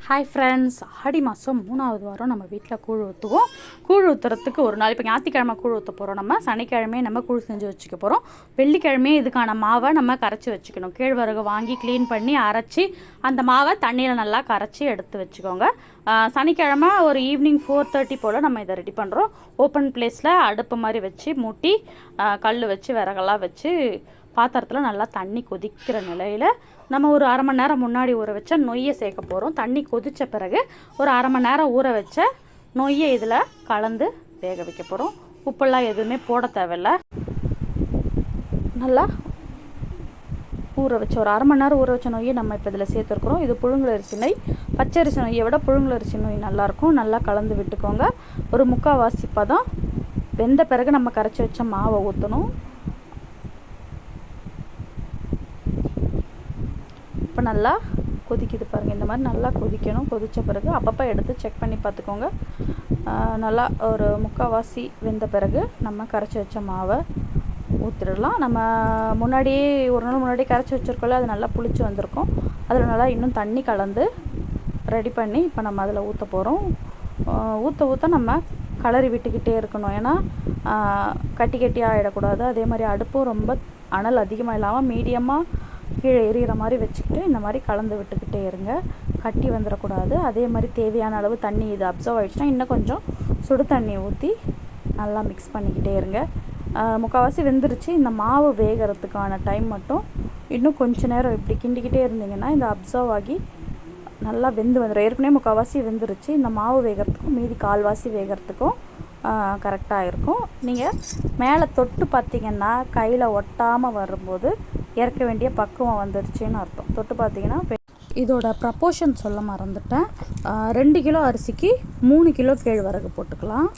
Hi friends, ஆடி மாதம் 3வது வாரம் நம்ம வீட்டில் கூழ் ஊற்றுவோம். கூழ் ஊற்றுறதுக்கு ஒரு நாள், இப்போ ஞாயிற்றுக்கிழமை கூழ் ஊற்ற போகிறோம். நம்ம சனிக்கிழமையே நம்ம கூழ் செஞ்சு வச்சுக்க போகிறோம். வெள்ளிக்கிழமையே இதுக்கான மாவை நம்ம கரைச்சி வச்சுக்கணும். கேழ்வரகு வாங்கி க்ளீன் பண்ணி அரைச்சி அந்த மாவை தண்ணியில் நல்லா கரைச்சி எடுத்து வச்சுக்கோங்க. சனிக்கிழமை ஒரு ஈவினிங் 4:30 போல் நம்ம இதை ரெடி பண்ணுறோம். ஓப்பன் பிளேஸில் அடுப்பு மாதிரி வச்சு மூட்டி கல் வச்சு விறகெல்லாம் வச்சு பாத்திரத்தில் நல்லா தண்ணி கொதிக்கிற நிலையில் நம்ம ஒரு அரை மணி நேரம் முன்னாடி ஊற வச்ச நொய்யை சேர்க்க போகிறோம். தண்ணி கொதித்த பிறகு ஒரு அரை மணி நேரம் ஊற வச்ச நொய்யை இதில் கலந்து வேக வைக்க போகிறோம். உப்பெல்லாம் எதுவுமே போட தேவையில்லை. நல்லா ஊற வச்ச ஒரு அரை மணி நேரம் ஊற வச்ச நொய்யை நம்ம இப்போ இதில் சேர்த்துருக்குறோம். இது புழுங்கலரிசி நொய். பச்சரிசி நொய்யை விட புழுங்கலரிசி நொய் நல்லாயிருக்கும். நல்லா கலந்து விட்டுக்கோங்க. ஒரு 3/4 பதம் வெந்த பிறகு நம்ம கரைச்சி வச்ச மாவை ஊற்றணும். இப்போ நல்லா கொதிக்குது பாருங்கள். இந்த மாதிரி நல்லா கொதிக்கணும். கொதித்த பிறகு அப்பப்போ எடுத்து செக் பண்ணி பார்த்துக்கோங்க. நல்லா ஒரு 3/4 வெந்த பிறகு நம்ம கரைச்சி வச்ச மாவை ஊற்றிடலாம். நம்ம முன்னாடியே ஒரு நாள் முன்னாடி கரைச்சி வச்சுருக்கோம்ல, அது நல்லா புளிச்சு வந்திருக்கும். அதில் நல்லா இன்னும் தண்ணி கலந்து ரெடி பண்ணி இப்போ நம்ம அதில் ஊற்ற போகிறோம். ஊற்ற நம்ம கலரி விட்டுக்கிட்டே இருக்கணும். ஏன்னா கட்டி கட்டியாக ஆகிடக்கூடாது. அதே மாதிரி அடுப்பும் ரொம்ப அனல் அதிகமாக இல்லாமல் மீடியமாக கீழே எரியிற மாதிரி வச்சுக்கிட்டு இந்த மாதிரி கலந்து விட்டுக்கிட்டே இருங்க. கட்டி வந்துடக்கூடாது. அதே மாதிரி தேவையான அளவு தண்ணி இது அப்சர்வ் ஆகிடுச்சுன்னா இன்னும் கொஞ்சம் சுடு தண்ணி ஊற்றி நல்லா மிக்ஸ் பண்ணிக்கிட்டே இருங்க. 3/4 வெந்துருச்சு. இந்த மாவு வேகிறதுக்கான டைம் மட்டும் இன்னும் கொஞ்சம் நேரம் இப்படி கிண்டிக்கிட்டே இருந்தீங்கன்னா இந்த அப்சர்வ் ஆகி நல்லா வெந்து வந்துடும். ஏற்கனவே 3/4 வெந்துருச்சு. இந்த மாவு வேகிறதுக்கும் மீதி 1/4 வேகிறதுக்கும் கரெக்டாக இருக்கும். நீங்கள் மேலே தொட்டு பார்த்தீங்கன்னா கையில் ஒட்டாமல் வரும்போது இறக்க வேண்டிய பக்குவம் வந்துருச்சுன்னு அர்த்தம். தொட்டு பார்த்தீங்கன்னா இதோட ப்ரப்போர்ஷன் சொல்ல மறந்துட்டேன். 2 கிலோ அரிசிக்கு 3 கிலோ கேழ்வரகு போட்டுக்கலாம்.